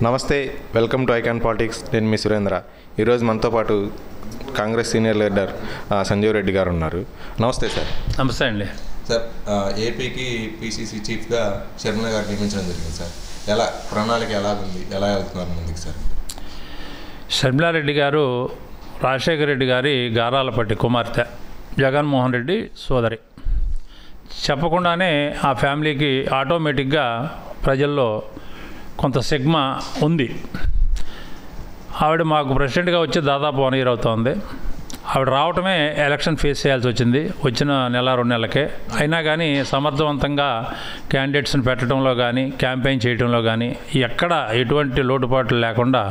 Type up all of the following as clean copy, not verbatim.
నమస్తే, welcome to icon politics. నేను మీ సురేంద్ర. ఈరోజు మనతో పాటు కాంగ్రెస్ సీనియర్ లీడర్ సంజీవ్ రెడ్డి గారు ఉన్నారు. నమస్తే సార్. నమస్తే అండి. సార్, ఏపీకి పీసీసీ చీఫ్గా శర్మిల గారు నియమించడం జరిగింది సార్. ప్రణాళిక ఎలా ఉంది, ఎలా వెళ్తున్నారు ముందుకు సార్? షర్మిలారెడ్డి గారు రాజశేఖర రెడ్డి గారి గారాలపట్టి కుమార్తె, జగన్మోహన్ రెడ్డి సోదరి. చెప్పకుండానే ఆ ఫ్యామిలీకి ఆటోమేటిక్గా ప్రజల్లో కొంత సిగ్మా ఉంది. ఆవిడ మాకు ప్రెసిడెంట్గా వచ్చి దాదాపు 1 year అవుతోంది. ఆవిడ రావటమే ఎలక్షన్ ఫేస్ చేయాల్సి వచ్చింది, వచ్చిన 1-2 నెలలకే. అయినా కానీ సమర్థవంతంగా క్యాండిడేట్స్ని పెట్టడంలో కానీ, క్యాంపెయిన్ చేయడంలో కానీ ఎక్కడ ఎటువంటి లోటుపాట్లు లేకుండా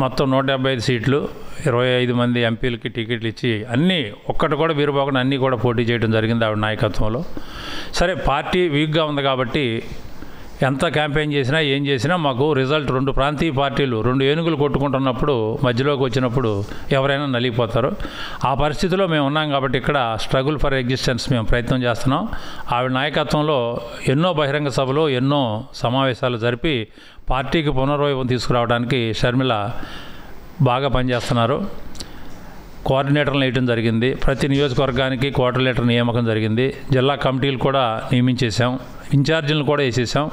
మొత్తం 175 సీట్లు, 25 మంది ఎంపీలకి టికెట్లు ఇచ్చి అన్నీ ఒక్కటి కూడా వీరుపోకుండా అన్నీ కూడా పోటీ చేయడం జరిగింది ఆవిడ నాయకత్వంలో. సరే, పార్టీ వీక్గా ఉంది కాబట్టి ఎంత క్యాంపెయిన్ చేసినా ఏం చేసినా మాకు రిజల్ట్ 2 ప్రాంతీయ పార్టీలు 2 ఏనుగులు కొట్టుకుంటున్నప్పుడు మధ్యలోకి వచ్చినప్పుడు ఎవరైనా నలిగిపోతారు. ఆ పరిస్థితిలో మేము ఉన్నాం కాబట్టి ఇక్కడ స్ట్రగుల్ ఫర్ ఎగ్జిస్టెన్స్ మేము ప్రయత్నం చేస్తున్నాం. ఆవిడ నాయకత్వంలో ఎన్నో బహిరంగ సభలు, ఎన్నో సమావేశాలు జరిపి పార్టీకి పునర్వైభవం తీసుకురావడానికి షర్మిల బాగా పనిచేస్తున్నారు. కోఆర్డినేటర్లు వేయడం జరిగింది. ప్రతి నియోజకవర్గానికి కోఆర్డినేటర్ నియామకం జరిగింది. జిల్లా కమిటీలు కూడా నియమించేసాం. ఇన్ఛార్జీలను కూడా వేసేసాం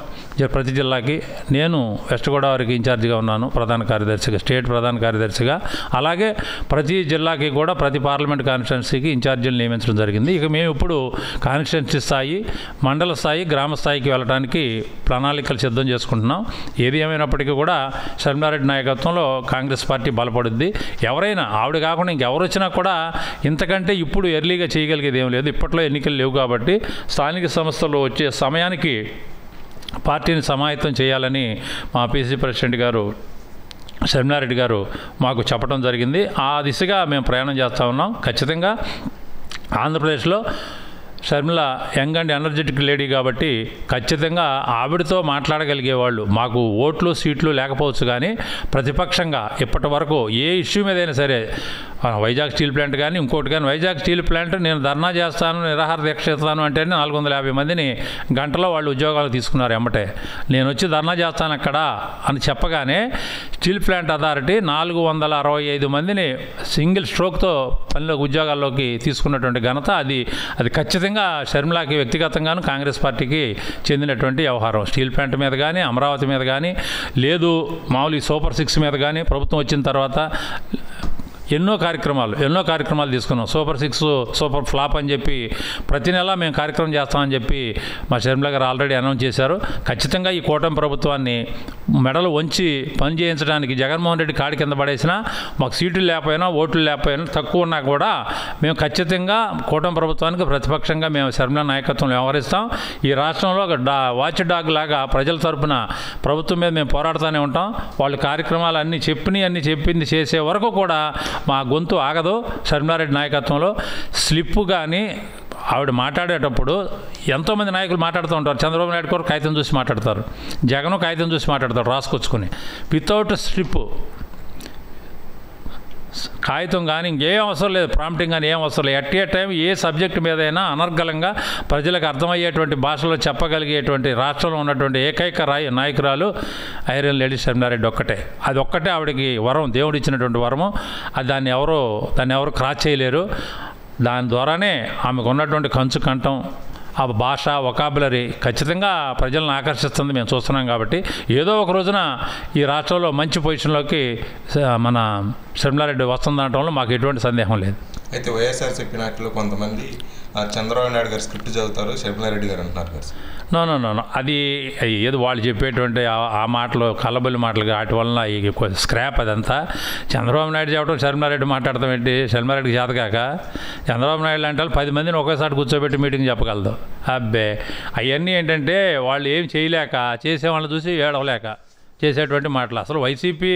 ప్రతి జిల్లాకి. నేను వెస్ట్ గోదావరికి ఇన్ఛార్జిగా ఉన్నాను, ప్రధాన కార్యదర్శిగా, స్టేట్ ప్రధాన కార్యదర్శిగా. అలాగే ప్రతి జిల్లాకి కూడా ప్రతి పార్లమెంట్ కాన్స్టిట్యున్సీకి ఇన్ఛార్జీలు నియమించడం జరిగింది. ఇక మేము ఇప్పుడు కాన్స్టిట్యున్సీ స్థాయి, మండల స్థాయి, గ్రామ స్థాయికి వెళ్ళడానికి ప్రణాళికలు సిద్ధం చేసుకుంటున్నాం. ఏది ఏమైనప్పటికీ కూడా షర్మిలారెడ్డి నాయకత్వంలో కాంగ్రెస్ పార్టీ బలపడుద్ది. ఎవరైనా ఆవిడ కాకుండా ఇంకెవరు వచ్చినా కూడా ఇంతకంటే ఇప్పుడు ఎర్లీగా చేయగలిగేది ఏం లేదు. ఇప్పట్లో ఎన్నికలు లేవు కాబట్టి స్థానిక సంస్థలు వచ్చే సమయానికి పార్టీని సమాయత్తం చేయాలని మా పీసీ ప్రెసిడెంట్ గారు షర్మిలారెడ్డి గారు మాకు చెప్పడం జరిగింది. ఆ దిశగా మేము ప్రయాణం చేస్తూ ఉన్నాం. ఖచ్చితంగా ఆంధ్రప్రదేశ్లో Sharmila young and energetic lady కాబట్టి ఖచ్చితంగా ఆవిడతో మాట్లాడగలిగేవాళ్ళు. మాకు ఓట్లు సీట్లు లేకపోవచ్చు కానీ ప్రతిపక్షంగా ఇప్పటి వరకు ఏ ఇష్యూ మీదైనా సరే, వైజాగ్ స్టీల్ ప్లాంట్ కానీ ఇంకోటి కానీ, వైజాగ్ స్టీల్ ప్లాంట్ నేను ధర్నా చేస్తాను, నిరాహార దీక్ష చేస్తాను అంటేనే 450 మందిని గంటలో వాళ్ళు ఉద్యోగాలు తీసుకున్నారు ఎమ్మటే. నేను వచ్చి ధర్నా చేస్తాను అక్కడ అని చెప్పగానే స్టీల్ ప్లాంట్ అథారిటీ 465 మందిని సింగిల్ స్ట్రోక్తో ఉద్యోగాల్లోకి తీసుకున్నటువంటి ఘనత అది ఖచ్చితంగా షర్మిలాకి వ్యక్తిగతంగాను కాంగ్రెస్ పార్టీకి చెందినటువంటి వ్యవహారం. స్టీల్ ప్లాంట్ మీద కానీ, అమరావతి మీద కానీ, లేదు మామూలు సూపర్ 6 మీద కానీ ప్రభుత్వం వచ్చిన తర్వాత ఎన్నో కార్యక్రమాలు తీసుకున్నాం. సూపర్ 6 సూపర్ ఫ్లాప్ అని చెప్పి ప్రతి నెల మేము కార్యక్రమం చేస్తామని చెప్పి మా షర్మిల గారు ఆల్రెడీ అనౌన్స్ చేశారు. ఖచ్చితంగా ఈ కూటమి ప్రభుత్వాన్ని మెడలు వంచి పని చేయించడానికి జగన్మోహన్ రెడ్డి కాడి కింద పడేసినా, మాకు సీట్లు లేకపోయినా, ఓట్లు లేకపోయినా, తక్కువ ఉన్నా కూడా మేము ఖచ్చితంగా కూటమి ప్రభుత్వానికి ప్రతిపక్షంగా మేము షర్మిల నాయకత్వంలో వ్యవహరిస్తాం. ఈ రాష్ట్రంలో ఒక వాచ్ డాగ్ లాగా ప్రజల తరపున ప్రభుత్వం మీద మేము పోరాడుతూనే ఉంటాం. వాళ్ళ కార్యక్రమాలు అన్నీ చెప్పింది చేసే వరకు కూడా మా గొంతు ఆగదు. షర్మిలారెడ్డి నాయకత్వంలో స్లిప్ కానీ ఆవిడ మాట్లాడేటప్పుడు ఎంతోమంది నాయకులు మాట్లాడుతూ ఉంటారు. చంద్రబాబు నాయుడు కూడా కాగితం చూసి మాట్లాడతారు, జగన్ కాగితం చూసి మాట్లాడతారు రాసుకొచ్చుకొని. వితౌట్ స్లిప్ కాగితం కానీ ఇంకేం అవసరం లేదు, ప్రాంప్టింగ్ కానీ ఏం అవసరం లేదు. At a time A subject మీదైనా అనర్గళంగా ప్రజలకు అర్థమయ్యేటువంటి భాషలో చెప్పగలిగేటువంటి రాష్ట్రంలో ఉన్నటువంటి ఏకైక నాయకురాలు ఐరన్ లేడీ షర్మిలారెడ్డి ఒక్కటే. అది ఒక్కటే ఆవిడకి వరం, దేవుడు ఇచ్చినటువంటి వరము. అది దాన్ని ఎవరు క్రాస్ చేయలేరు. దాని ద్వారానే ఆమెకు ఉన్నటువంటి కంచు కంఠం, ఆ భాష, వొకాబులరీ ఖచ్చితంగా ప్రజలను ఆకర్షిస్తుంది. మేము చూస్తున్నాం కాబట్టి ఏదో ఒక రోజున ఈ రాష్ట్రంలో మంచి పొజిషన్లోకి మన షర్మిలారెడ్డి వస్తుందనటంలో మాకు ఎటువంటి సందేహం లేదు. అయితే వైఎస్ఆర్ చెప్పినట్లు కొంతమంది చంద్రబాబు నాయుడు గారు స్క్రిప్ట్ చదువుతారు, షర్మిలారెడ్డి గారు అంటున్నారు కదా. నో అది ఏదో వాళ్ళు చెప్పేటువంటి ఆ మాటలు, కల్లబొల్లి మాటలు, వాటి వలన ఈ స్క్రాప్ అదంతా. చంద్రబాబు నాయుడు చెప్పడం, షర్మిలారెడ్డి మాట్లాడతాం ఏంటి? షర్మిలారెడ్డికి చేతకాక చంద్రబాబు నాయుడు అంటే 10 మందిని ఒకేసారి కూర్చోబెట్టి మీటింగ్ చెప్పగలదు. అబ్బే, అవన్నీ ఏంటంటే వాళ్ళు ఏం చేయలేక, చేసేవాళ్ళని చూసి ఏడవలేక చేసేటువంటి మాటలు. అసలు వైసీపీ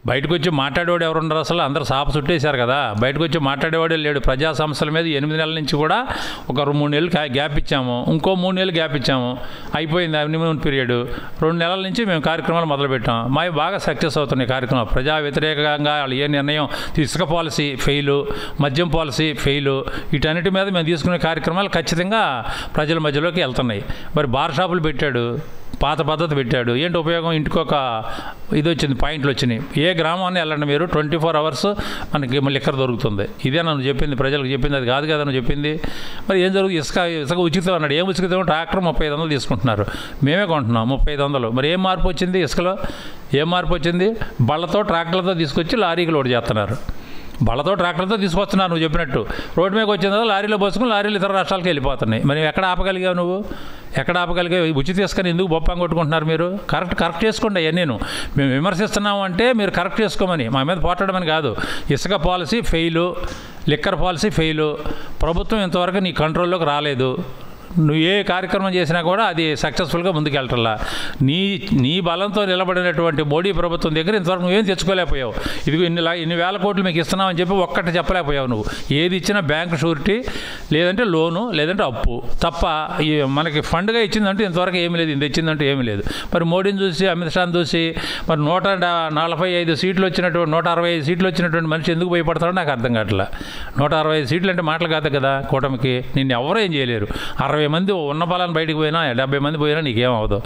బయటకు వచ్చి మాట్లాడేవాడు ఎవరు ఉండరు, అసలు అందరూ సాప చుట్టేశారు కదా. బయటకు వచ్చి మాట్లాడేవాడే లేడు. ప్రజా సమస్యల మీద 8 నెలల నుంచి కూడా ఒక 3 నెలలు గ్యాప్ ఇచ్చాము, ఇంకో 3 నెలలు గ్యాప్ ఇచ్చాము, అయిపోయింది హనీమూన్ పీరియడ్. 2 నెలల నుంచి మేము కార్యక్రమాలు మొదలుపెట్టాం. మావి బాగా సక్సెస్ అవుతున్నాయి కార్యక్రమాలు. ప్రజా వ్యతిరేకంగా వాళ్ళు ఏ నిర్ణయం, ఇసుక పాలసీ ఫెయిలు, మద్యం పాలసీ ఫెయిలు, వీటన్నిటి మీద మేము తీసుకునే కార్యక్రమాలు ఖచ్చితంగా ప్రజల మధ్యలోకి వెళ్తున్నాయి. మరి బార్ షాపులు పెట్టాడు, పాత పద్ధతి పెట్టాడు, ఏంటి ఉపయోగం? ఇంటికి ఒక ఇది వచ్చింది, పాయింట్లు వచ్చినాయి. ఏ గ్రామాన్ని వెళ్ళండి మీరు, 24 hours మనకి లిక్కర్ దొరుకుతుంది. ఇదే నన్ను చెప్పింది, ప్రజలకు చెప్పింది, అది కాదు కదా నువ్వు చెప్పింది. మరి ఏం జరుగుతుంది? ఇసుక ఉచితం అన్నాడు. ఏం ఉచితం? ట్రాక్టర్ 3500 తీసుకుంటున్నారు, మేమే కొంటున్నాం 3500. మరి ఏం మార్పు వచ్చింది ఇసుకలో? ఏం మార్పు వచ్చింది? బళ్ళతో ట్రాక్టర్లతో తీసుకొచ్చి లారీకి లోడ్ చేస్తున్నారు. బళ్ళతో ట్రాక్టర్తో తీసుకొస్తున్నారు నువ్వు చెప్పినట్టు. రోడ్డు మీదకి వచ్చిన తర్వాత లారీలో పోసుకుని లారీలు ఇతర రాష్ట్రాలకు వెళ్ళిపోతున్నాయి. మరి ఎక్కడ ఆపగలిగావు నువ్వు? ఎక్కడ ఆపగలిగావు? ఉచిత ఇసుకని ఎందుకు బొప్పం కొట్టుకుంటున్నారు మీరు? కరెక్ట్ చేసుకోండి. అవన్నీ మేము విమర్శిస్తున్నాము అంటే మీరు కరెక్ట్ చేసుకోమని, మా మీద పోటాడమని కాదు. ఇసుక policy fail, liquor policy fail, ప్రభుత్వం ఇంతవరకు నీ కంట్రోల్లోకి రాలేదు. నువ్వు ఏ కార్యక్రమం చేసినా కూడా అది సక్సెస్ఫుల్గా ముందుకెళ్ళటల్లా. నీ బలంతో నిలబడినటువంటి మోడీ ప్రభుత్వం దగ్గర ఇంతవరకు నువ్వేం తెచ్చుకోలేకపోయావు. ఇదిగో ఇన్ని వేల కోట్లు మీకు ఇస్తున్నామని చెప్పి ఒక్కటి చెప్పలేకపోయావు నువ్వు. ఏది ఇచ్చినా బ్యాంక్ షూరిటీ, లేదంటే లోను, లేదంటే అప్పు తప్ప మనకి ఫండ్గా ఇచ్చిందంటే ఇంతవరకు ఏమీ లేదు, ఇది ఇచ్చిందంటే ఏమీ లేదు. మరి మోడీని చూసి, అమిత్ షాని చూసి, మరి 145 సీట్లు వచ్చినటువంటి 165 సీట్లు వచ్చినటువంటి మనిషి ఎందుకు భయపడతాడో నాకు అర్థం కావట్లా. 165 సీట్లు అంటే మాటలు కాదు కదా కూటమికి. నిన్ను ఎవరు ఏం చేయలేరు. 60 మంది ఉన్న బలాన్ని బయటకు పోయినా, 70 మంది పోయినా నీకేం అవ్వదు.